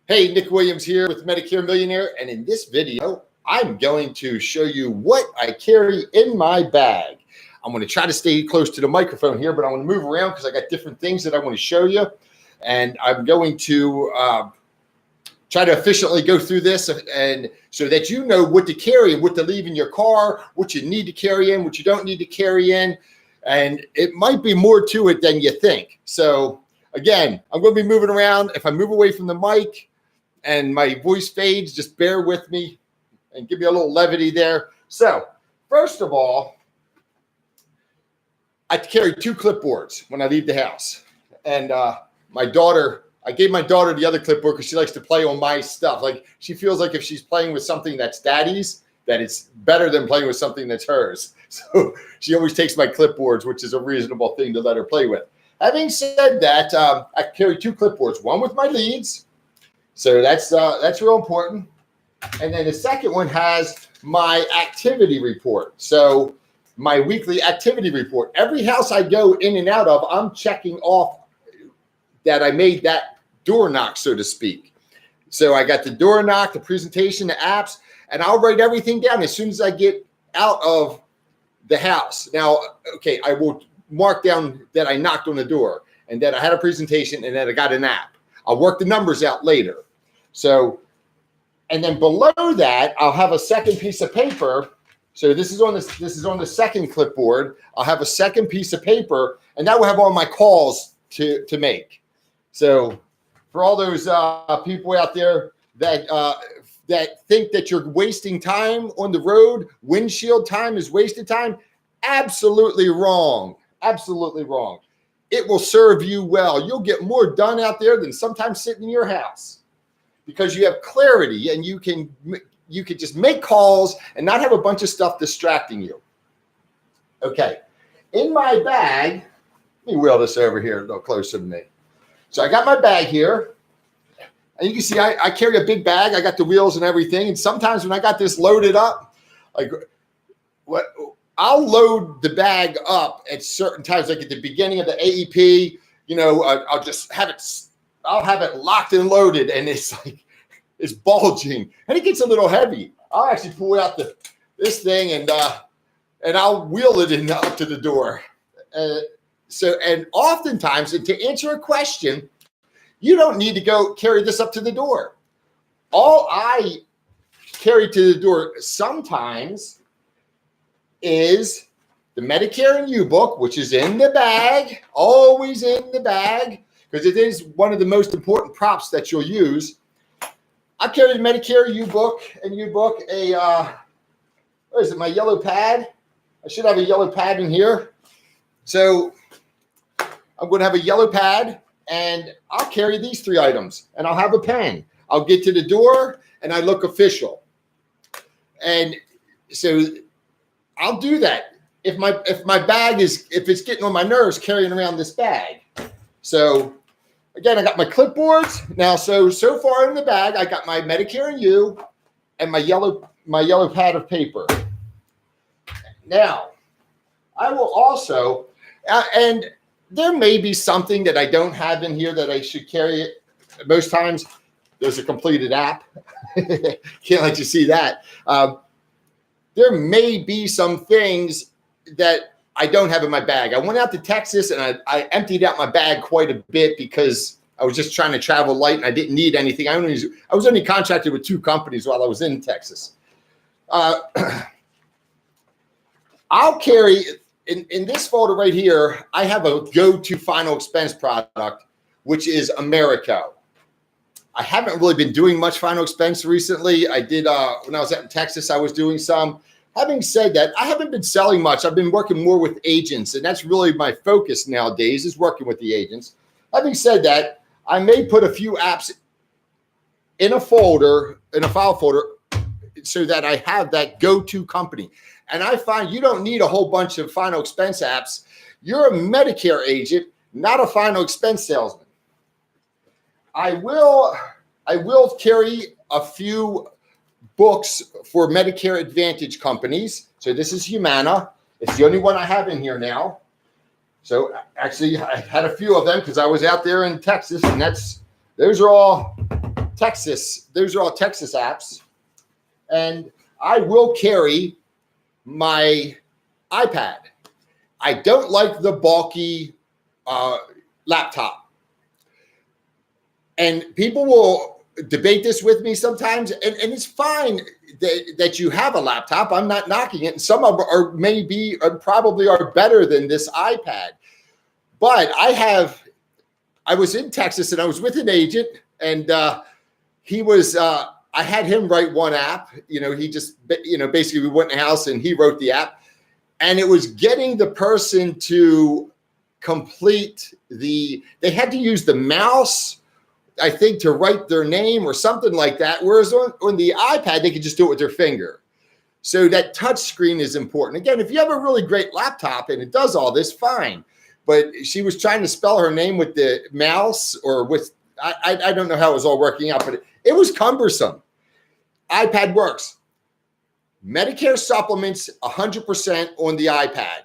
Hey, Nick Williams here with Medicare Millionaire, and in this video, I'm going to show you what I carry in my bag. I'm going to try to stay close to the microphone here, but I want to move around because I got different things that I want to show you, and I'm going to try to efficiently go through this, and so that you know what to carry and what to leave in your car, what you need to carry in, what you don't need to carry in, and it might be more to it than you think. So again, I'm going to be moving around. If I move away from the mic and my voice fades, just bear with me and give me a little levity there. So first of all, I carry 2 clipboards when I leave the house. And my daughter, I gave my daughter the other clipboard because she likes to play on my stuff. Like, she feels like if she's playing with something that's daddy's, that it's better than playing with something that's hers. So she always takes my clipboards, which is a reasonable thing to let her play with. Having said that, I carry 2 clipboards, one with my leads. So that's real important. And then the second one has my activity report. So my weekly activity report. Every house I go in and out of, I'm checking off that I made that door knock, so to speak. So I got the door knock, the presentation, the apps, and I'll write everything down as soon as I get out of the house. Now, okay, I will mark down that I knocked on the door and that I had a presentation and that I got an app. I'll work the numbers out later. So, and then below that, I'll have a second piece of paper. So this is on the second clipboard. I'll have a second piece of paper, and that will have all my calls to make. So for all those people out there that think that you're wasting time on the road, windshield time is wasted time, absolutely wrong. Absolutely wrong. It will serve you well. You'll get more done out there than sometimes sitting in your house because you have clarity and you can just make calls and not have a bunch of stuff distracting you. Okay. In my bag, let me wheel this over here a little closer to me. So I got my bag here. And you can see I carry a big bag. I got the wheels and everything. And sometimes when I got this loaded up, like I'll load the bag up at certain times, like at the beginning of the AEP, I'll just have it, I'll have it locked and loaded, and it's like, it's bulging and it gets a little heavy. I'll actually pull out this thing and I'll wheel it in up to the door. And oftentimes, and to answer a question, you don't need to go carry this up to the door. All I carry to the door sometimes is the Medicare and U book, which is in the bag, always in the bag, because it is one of the most important props that you'll use. I carry the Medicare U book, what is it, my yellow pad? I should have a yellow pad in here. So I'm going to have a yellow pad, and I'll carry these 3 items, and I'll have a pen. I'll get to the door, and I look official. And so I'll do that if my bag if it's getting on my nerves carrying around this bag. So again, I got my clipboards now. So far in the bag, I got my Medicare and U and my yellow pad of paper. Now, I will also, and there may be something that I don't have in here that I should carry it. Most times, there's a completed app. Can't let you see that. There may be some things that I don't have in my bag. I went out to Texas and I emptied out my bag quite a bit because I was just trying to travel light and I didn't need anything. I was only contracted with 2 companies while I was in Texas. I'll carry, in this folder right here, I have a go-to final expense product, which is Americo. I haven't really been doing much final expense recently. I did, when I was out in Texas, I was doing some. Having said that, I haven't been selling much. I've been working more with agents, and that's really my focus nowadays, is working with the agents. Having said that, I may put a few apps in a folder, in a file folder, so that I have that go-to company. And I find you don't need a whole bunch of final expense apps. You're a Medicare agent, not a final expense salesman. I will carry a few books for Medicare Advantage companies. So this is Humana. It's the only one I have in here now. So actually, I had a few of them because I was out there in Texas, and those are all Texas. Those are all Texas apps. And I will carry my iPad. I don't like the bulky laptop. And people will debate this with me sometimes, and it's fine that you have a laptop. I'm not knocking it. And some of them are maybe or probably are better than this iPad. But I was in Texas and I was with an agent, and he was I had him write one app. He just basically we went in the house and he wrote the app, and it was getting the person to complete they had to use the mouse, I think, to write their name or something like that. Whereas on the iPad, they could just do it with their finger. So that touch screen is important. Again, if you have a really great laptop and it does all this, fine. But she was trying to spell her name with the mouse or with, I don't know how it was all working out, but it was cumbersome. iPad works. Medicare supplements 100% on the iPad.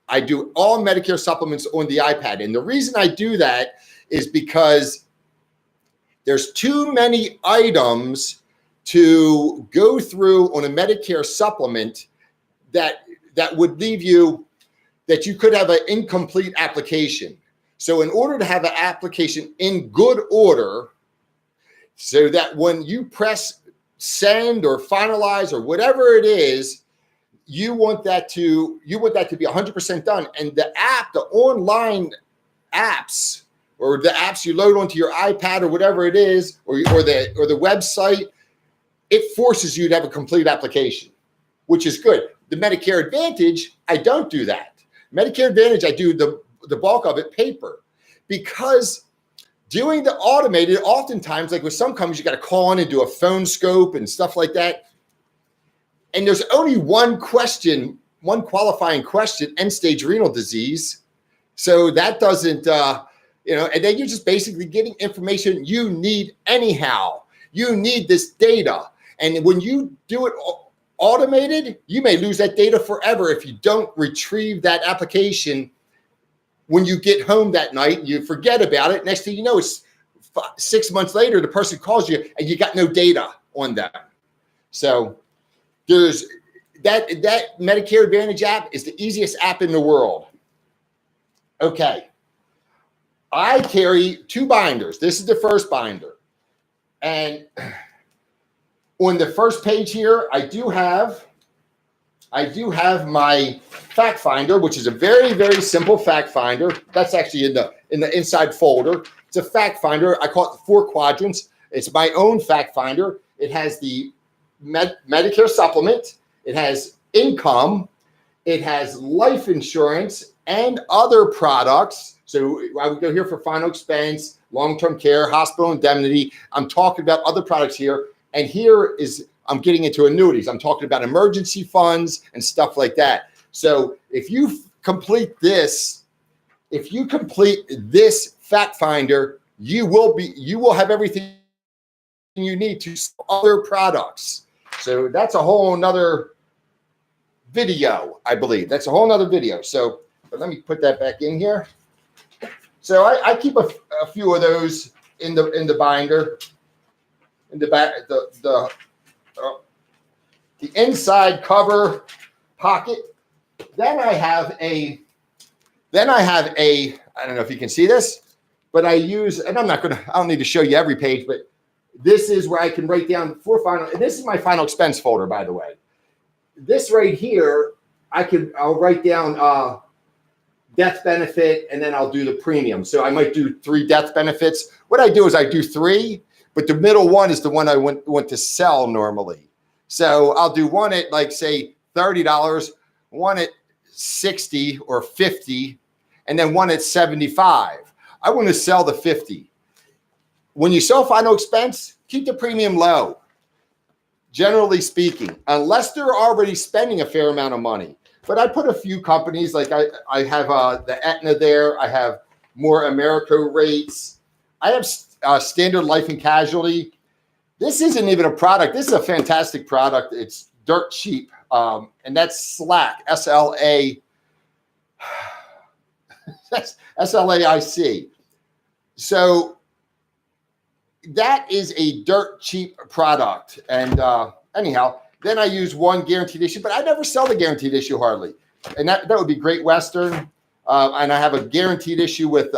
I do all Medicare supplements on the iPad. And the reason I do that is because there's too many items to go through on a Medicare supplement that would leave you, that you could have an incomplete application. So in order to have an application in good order, so that when you press send or finalize or whatever it is, you want that to be 100% done. And the online apps, or the apps you load onto your iPad or whatever it is, or the website, it forces you to have a complete application, which is good. The Medicare Advantage, I don't do that. Medicare Advantage, I do the bulk of it paper, because doing the automated, oftentimes, like with some companies, you got to call in and do a phone scope and stuff like that. And there's only one qualifying question, end-stage renal disease. So that doesn't, and then you're just basically getting information you need anyhow. You need this data. And when you do it automated, you may lose that data forever if you don't retrieve that application. When you get home that night, you forget about it. Next thing you know, it's 6 months later, the person calls you and you got no data on them. So there's that Medicare Advantage app is the easiest app in the world. Okay. I carry 2 binders. This is the first binder. And on the first page here, I do have my fact finder, which is a very, very simple fact finder. That's actually in the inside folder. It's a fact finder. I call it the 4 quadrants. It's my own fact finder. It has the Medicare supplement. It has income. It has life insurance and other products. So I would go here for final expense, long-term care, hospital indemnity. I'm talking about other products here. And here I'm getting into annuities. I'm talking about emergency funds and stuff like that. So if you complete this fact finder, you will have everything you need to sell other products. So that's a whole nother video, I believe. That's a whole nother video. So but let me put that back in here. So I keep a few of those in the binder, in the back, the inside cover pocket. Then I have a, I don't know if you can see this, but I use, and I don't need to show you every page, but this is where I can write down and this is my final expense folder, by the way. This right here, I'll write down death benefit, and then I'll do the premium. So I might do 3 death benefits. What I do is I do 3, but the middle one is the one I want to sell normally. So I'll do one at, like, say $30, one at $60 or $50, and then one at $75. I want to sell the 50. When you sell final expense, keep the premium low, generally speaking, unless they're already spending a fair amount of money. But I put a few companies, like I have the Aetna there. I have more Americo rates. I have Standard Life and Casualty. This isn't even a product. This is a fantastic product. It's dirt cheap. And that's Slack, S-L-A. That's S-L-A-I-C. So that is a dirt cheap product. And anyhow, then I use one guaranteed issue, but I never sell the guaranteed issue hardly. And that would be Great Western. And I have a guaranteed issue with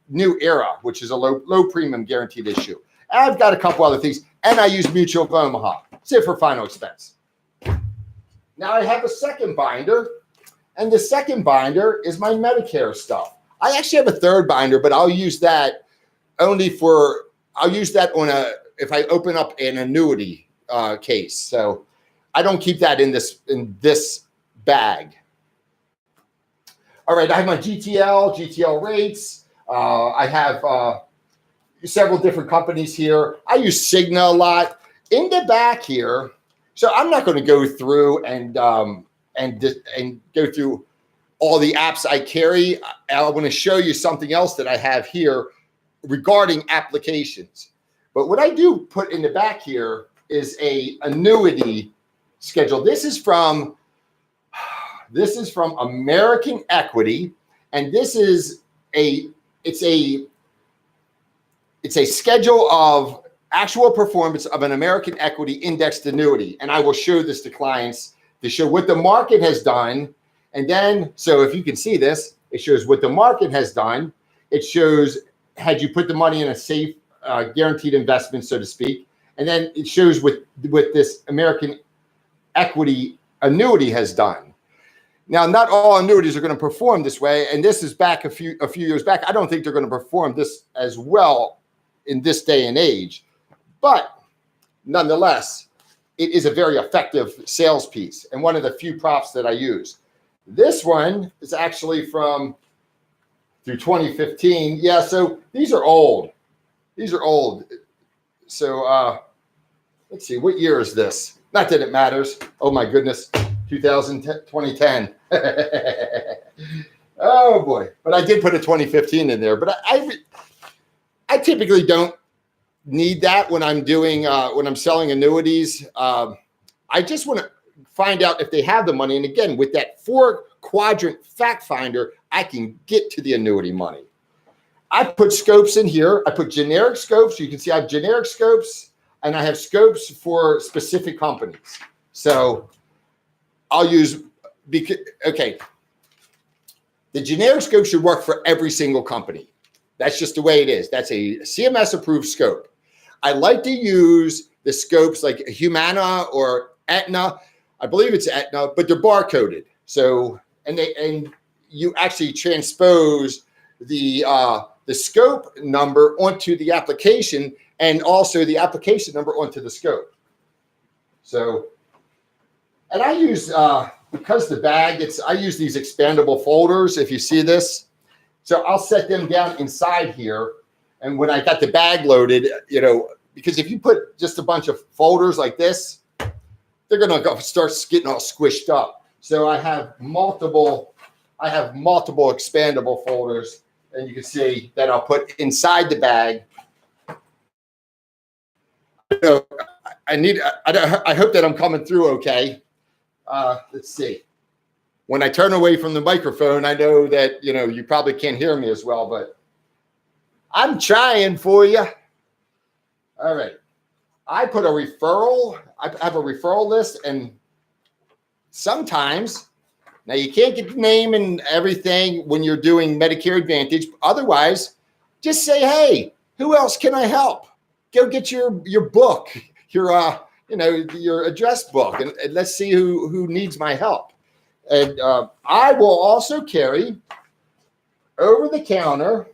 New Era, which is a low premium guaranteed issue. I've got a couple other things, and I use Mutual of Omaha. That's it for final expense. Now I have a second binder, and the second binder is my Medicare stuff. I actually have a third binder, but I'll use that only for, I'll use that on if I open up an annuity case. So I don't keep that in this bag. All right, I have my GTL rates. I have several different companies here. I use Cigna a lot. In the back here, so I'm not going to go through and go through all the apps I carry. I want to show you something else that I have here regarding applications. But what I do put in the back here is a annuity schedule. This is from American Equity, and this is it's a schedule of actual performance of an American Equity indexed annuity. And I will show this to clients to show what the market has done. And then, so if you can see this, it shows what the market has done. It shows, had you put the money in a safe, guaranteed investment, so to speak. And then it shows what this American Equity annuity has done. Now, not all annuities are going to perform this way. And this is back a few years back. I don't think they're going to perform this as well in this day and age. But nonetheless, it is a very effective sales piece and one of the few props that I use. This one is actually through 2015. Yeah, so these are old. These are old. So let's see, what year is this? Not that it matters. Oh my goodness, 2010. Oh boy, but I did put a 2015 in there. But I typically don't need that when I'm doing when I'm selling annuities. I just want to find out if they have the money. And again, with that 4-quadrant fact finder, I can get to the annuity money. I put scopes in here. I put generic scopes. You can see I have generic scopes and I have scopes for specific companies. So I'll use, okay, the generic scope should work for every single company. That's just the way it is. That's a CMS approved scope. I like to use the scopes like Humana or Aetna. I believe it's Aetna, but they're barcoded. So, and you actually transpose the scope number onto the application and also the application number onto the scope. So, and I use, because the bag, I use these expandable folders, if you see this. So I'll set them down inside here. And when I got the bag loaded, because if you put just a bunch of folders like this, they're going to start getting all squished up. So I have multiple expandable folders, and you can see that I'll put inside the bag. I hope that I'm coming through okay. Let's see. When I turn away from the microphone, I know that, you probably can't hear me as well, but I'm trying for you. All right. I put a referral. I have a referral list, and sometimes, now you can't get the name and everything when you're doing Medicare Advantage. Otherwise, just say, hey, who else can I help? Go get your book, your address book, and let's see who needs my help. And I will also carry over-the-counter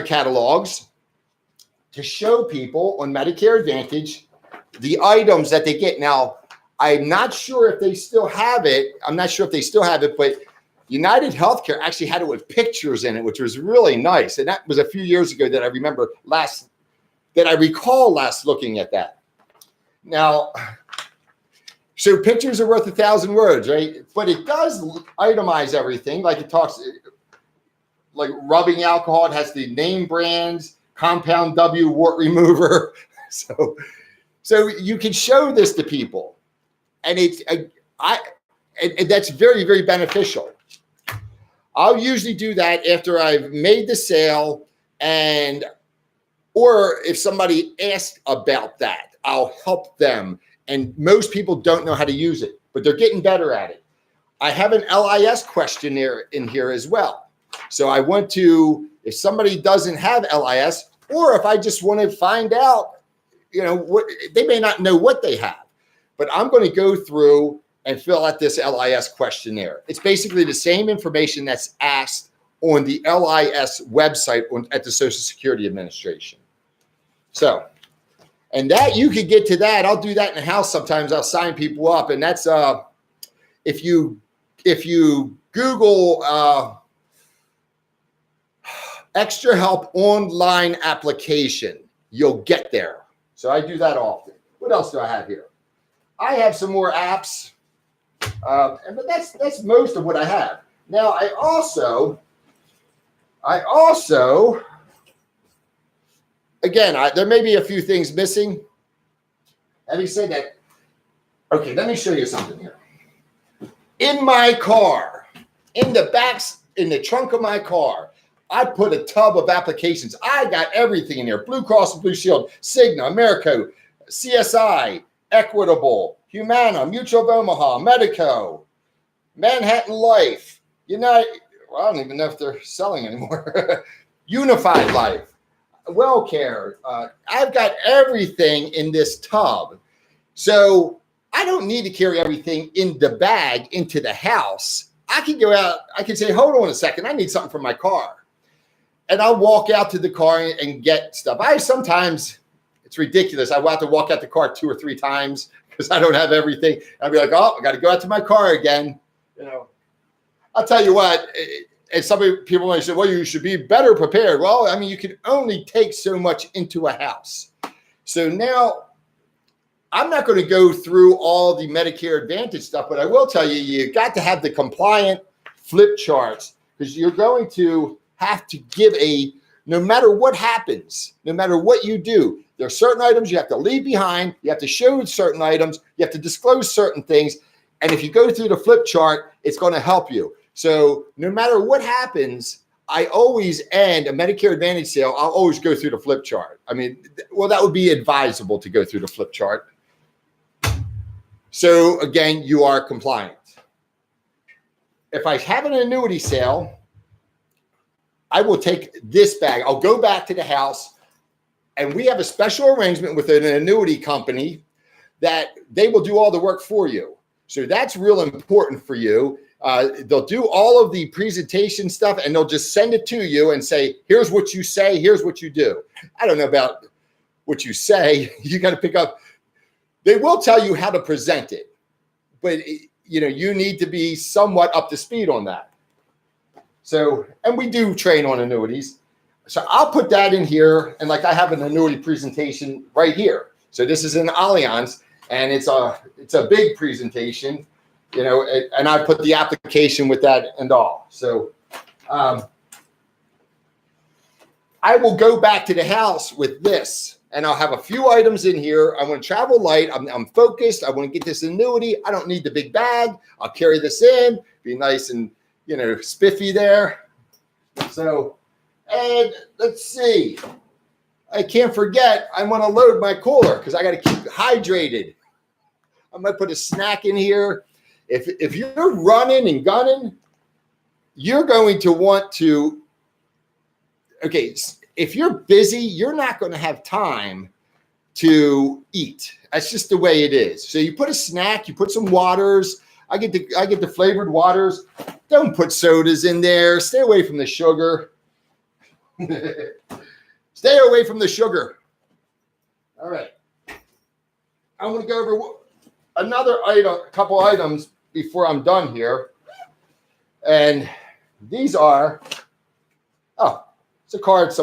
catalogs to show people on Medicare Advantage the items that they get. Now, I'm not sure if they still have it. But United Healthcare actually had it with pictures in it, which was really nice. And that was a few years ago that I recall last looking at that. Now, so pictures are worth 1,000 words, right? But it does itemize everything. Like it talks, like rubbing alcohol, it has the name brands, Compound W wart remover. So you can show this to people, and that's very, very beneficial. I'll usually do that after I've made the sale and Or if somebody asks about that, I'll help them. And most people don't know how to use it, but they're getting better at it. I have an LIS questionnaire in here as well. So I want to, if somebody doesn't have LIS, or if I just want to find out, what they may not know what they have, but I'm going to go through and fill out this LIS questionnaire. It's basically the same information that's asked on the LIS website at the Social Security Administration. So, and that you could get to that. I'll do that in the house sometimes. I'll sign people up, and that's if you Google extra help online application, you'll get there. So I do that often. What else do I have here? I have some more apps, but that's most of what I have. Now I also, again, there may be a few things missing. Having said that, okay, let me show you something here. In my car, in the trunk of my car, I put a tub of applications. I got everything in there: Blue Cross and Blue Shield, Cigna, Americo, CSI, Equitable, Humana, Mutual of Omaha, Medico, Manhattan Life, United. Well, I don't even know if they're selling anymore. Unified Life, WellCare. I've got everything in this tub. So I don't need to carry everything in the bag into the house. I can go out. I can say, hold on a second. I need something for my car. And I'll walk out to the car and get stuff. Sometimes it's ridiculous. I will have to walk out the car 2 or 3 times because I don't have everything. I'll be like, oh, I got to go out to my car again. I'll tell you what, and some people might say, well, you should be better prepared. Well, I mean, you can only take so much into a house. So now I'm not going to go through all the Medicare Advantage stuff, but I will tell you, you got to have the compliant flip charts, because you're going to have to give no matter what happens, no matter what you do, there are certain items you have to leave behind. You have to show certain items. You have to disclose certain things. And if you go through the flip chart, it's going to help you. So no matter what happens, I always end a Medicare Advantage sale. I'll always go through the flip chart. I mean, well, that would be advisable to go through the flip chart. So again, you are compliant. If I have an annuity sale, I will take this bag. I'll go back to the house, and we have a special arrangement with an annuity company that they will do all the work for you. So that's real important for you. They'll do all of the presentation stuff, and they'll just send it to you and say, here's what you say, here's what you do. I don't know about what you say. You got to pick up. They will tell you how to present it, but you need to be somewhat up to speed on that. So, and we do train on annuities. So I'll put that in here. And like I have an annuity presentation right here. So this is an Allianz, and it's a big presentation, and I put the application with that and all. So I will go back to the house with this, and I'll have a few items in here. I want to travel light. I'm focused. I want to get this annuity. I don't need the big bag. I'll carry this in, be nice and spiffy there. So, and let's see. I can't forget, I want to load my cooler because I got to keep hydrated. I might put a snack in here. If you're running and gunning, you're going to want to, okay, if you're busy, you're not going to have time to eat. That's just the way it is. So you put a snack, you put some waters. I get the flavored waters. Don't put sodas in there. Stay away from the sugar. Stay away from the sugar. All right. I'm going to go over a couple items before I'm done here. And these are, it's a card.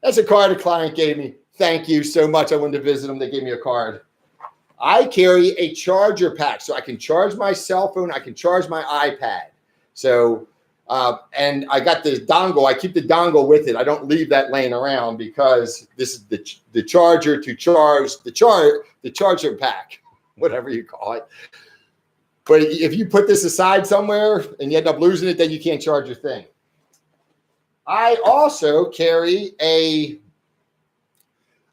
That's a card a client gave me. Thank you so much. I wanted to visit them. They gave me a card. I carry a charger pack, so I can charge my cell phone. I can charge my iPad. So, and I got the dongle. I keep the dongle with it. I don't leave that laying around because this is the charger to charge the charger pack, whatever you call it. But if you put this aside somewhere and you end up losing it, then you can't charge your thing. I also carry a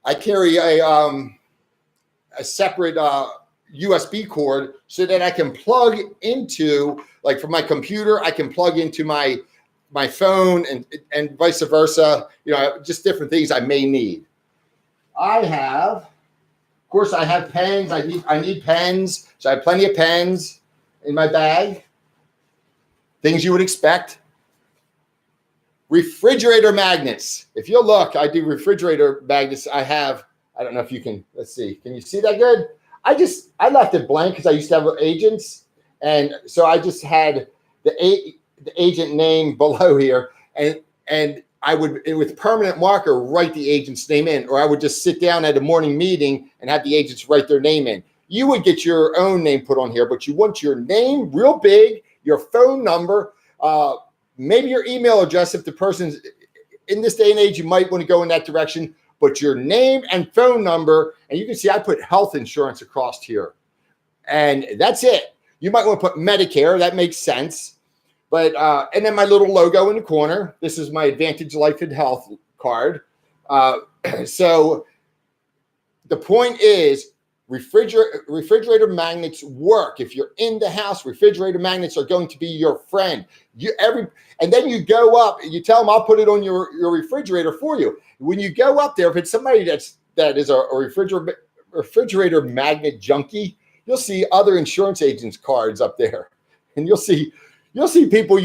I carry a separate USB cord so that I can plug into, like for my computer, I can plug into my phone and vice versa, just different things I may need. Of course, I have pens. I need pens. So I have plenty of pens in my bag. Things you would expect. Refrigerator magnets. If you look, I do refrigerator magnets. I don't know if you can, let's see. Can you see that good? I left it blank because I used to have agents. And so I just had the agent name below here. And I would, with permanent marker, write the agent's name in, or I would just sit down at a morning meeting and have the agents write their name in. You would get your own name put on here, but you want your name real big, your phone number, maybe your email address if the person's in this day and age, you might want to go in that direction, but your name and phone number. And you can see I put health insurance across here. And that's it. You might want to put Medicare. That makes sense. But and then my little logo in the corner. This is my Advantage Life and Health card. So the point is, refrigerator magnets work. If you're in the house, refrigerator magnets are going to be your friend. And then you go up and you tell them, I'll put it on your refrigerator for you. When you go up there, if it's somebody that is a refrigerator magnet junkie, you'll see other insurance agents' cards up there, and you'll see people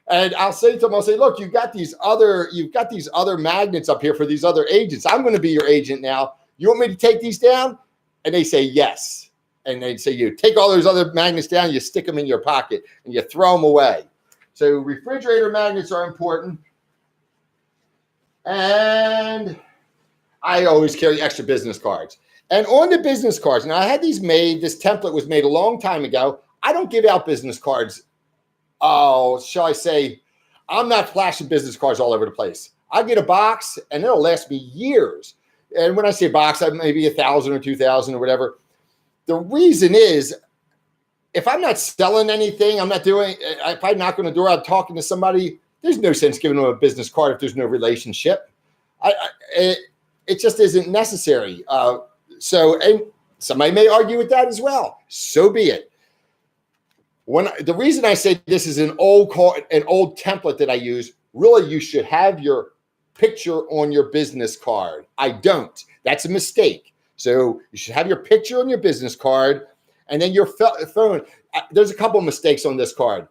And I'll say to them, look, you've got these other magnets up here for these other agents. I'm going to be your agent now. You want me to take these down? And they say yes. And they say, you take all those other magnets down, you stick them in your pocket, and you throw them away. So refrigerator magnets are important. And I always carry extra business cards. And on the business cards, now I had these made, this template was made a long time ago. I don't give out business cards. Oh, shall I say, I'm not flashing business cards all over the place. I get a box and it'll last me years. And when I say box, maybe 1,000 or 2,000 or whatever. The reason is, if I'm not selling anything, if I knock on the door, I'm talking to somebody, there's no sense giving them a business card if there's no relationship. It just isn't necessary. And somebody may argue with that as well. So be it. The reason I say this is an old template that I use, really you should have your picture on your business card. I don't. That's a mistake. So you should have your picture on your business card, and then your phone. There's a couple of mistakes on this card.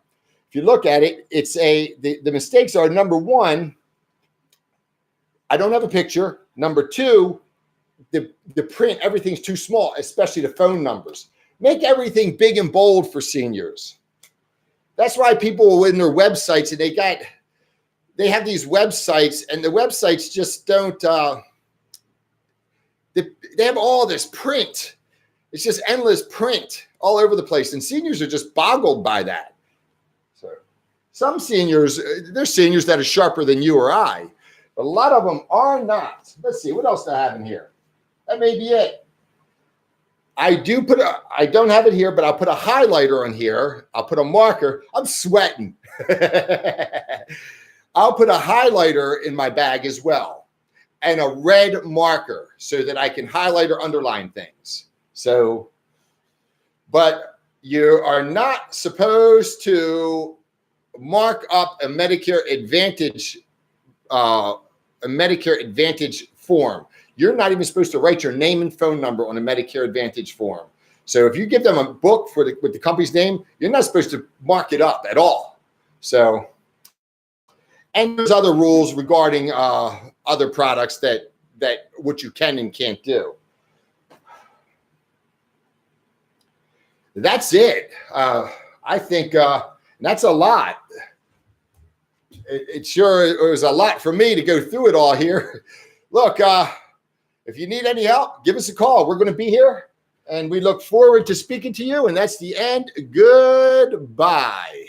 If you look at it, the mistakes are, number one, I don't have a picture. Number two, the print, everything's too small, especially the phone numbers. Make everything big and bold for seniors. That's why people in their websites, and they have these websites, and the websites just don't, they have all this print. It's just endless print all over the place. And seniors are just boggled by that. So some seniors, there's seniors that are sharper than you or I, but a lot of them are not. Let's see, what else do I have in here? That may be it. I don't have it here, but I'll put a highlighter on here. I'll put a marker. I'm sweating. I'll put a highlighter in my bag as well, and a red marker so that I can highlight or underline things. So, but you are not supposed to mark up a Medicare Advantage form. You're not even supposed to write your name and phone number on a Medicare Advantage form. So if you give them a book with the company's name, you're not supposed to mark it up at all. So, and there's other rules regarding other products that what you can and can't do. That's it. I think that's a lot. It was a lot for me to go through it all here. Look, if you need any help, give us a call. We're going to be here, and we look forward to speaking to you. And that's the end. Goodbye.